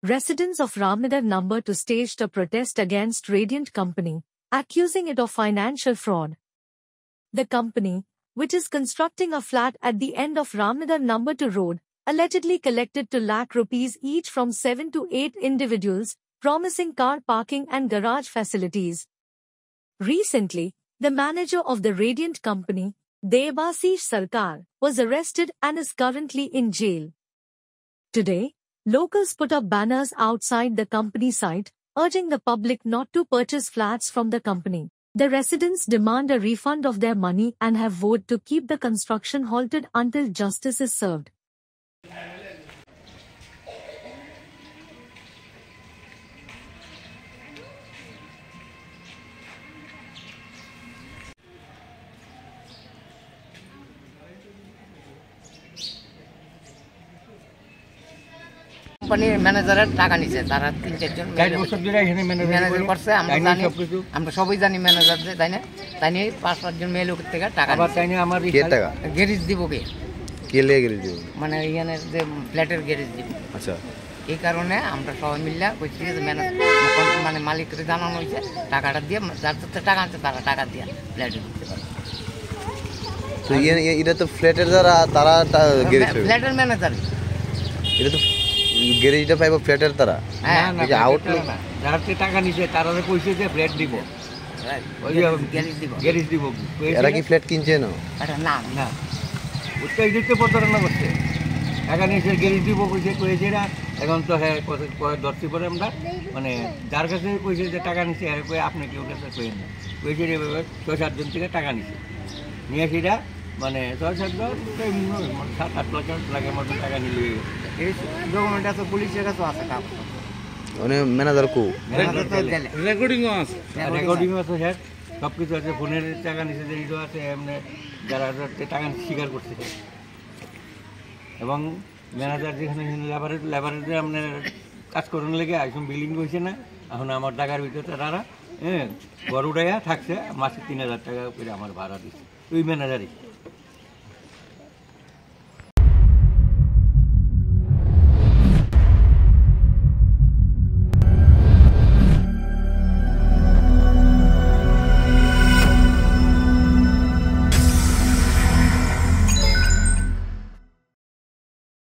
residents of Ramnagar number 2 staged a protest against Radiant Company, accusing it of financial fraud. The company, which is constructing a flat at the end of Ramnagar number 2 road, allegedly collected 2 lakh rupees each from 7 to 8 individuals, promising car parking and garage facilities. Recently, the manager of the Radiant Company, Debasish Sarkar, was arrested and is currently in jail. Today, locals put up banners outside the company site, urging the public not to purchase flats from the company. The residents demand a refund of their money and have vowed to keep the construction halted until justice is served. কোম্পানির ম্যানেজারের টাকা নিছে তারা 3-4 জন manager করছে আমরা সবাই জানি manager যে তাই না তাই নিয়ে 5-7 জন মেয়ে লোকের থেকে টাকা গ্যারেজ দিব কে লে গ্যারেজ দিব মানে এখানে যে ফ্ল্যাটের গ্যারেজ দিব আচ্ছা এই কারণে আমরা সবাই মিলে কইছি যে ম্যানেজার মানে মালিককে জানানো হয়েছে টাকাটা দিয়ে যার যত টাকা আছে তারা টাকা দিয়ে ফ্ল্যাটে দিতে পারে তো এটা তো ফ্ল্যাটের যারা তারা গ্যারেজ ফ্ল্যাটের ম্যানেজার এটা তো গ্যারেজটা পাইব ফ্ল্যাটের তারা হ্যাঁ আউটলেট যারা টাকা নিছে তারা কইছে যে ফ্ল্যাট দিব ওই গ্যারেজ দিব এরা কি ফ্ল্যাট কিনছে না এটা না না ওটাই দিতে প্রতারণা করছে টাকা নিছে গ্যারেজ দিব কইছে না এখন তো হ্যাঁ দর্শি করে আমরা মানে যার কাছে কইছে যে টাকা নিছে আর কই আপনি কি ওর কাছে কইেন না কইছে রে 6-7 জন থেকে টাকা নিছে নিয়ে সেটা মানে 6-7 জন 7-8 লাখের মতো টাকা নিলে এই ডকুমেন্ট আছে পুলিশের কাছে আছে কাগজ মানে ম্যানেজার কো রেকর্ডিংও আছে স্যার সব কিছু আছে ফোনের টাকা নিচে যে ইডো আছে এমনি যারা টাকা স্বীকার করছে এবং ম্যানেজার যেখানে লেবারের আপনার কাজ করার লেগে এখন বিল্ডিং হয়েছে না এখন আমার টাকার ভিতরে তারা ঘর উঠাইয়া থাকছে মাসে 3,000 টাকা করে আমার ভাড়া দিচ্ছে ওই ম্যানেজারই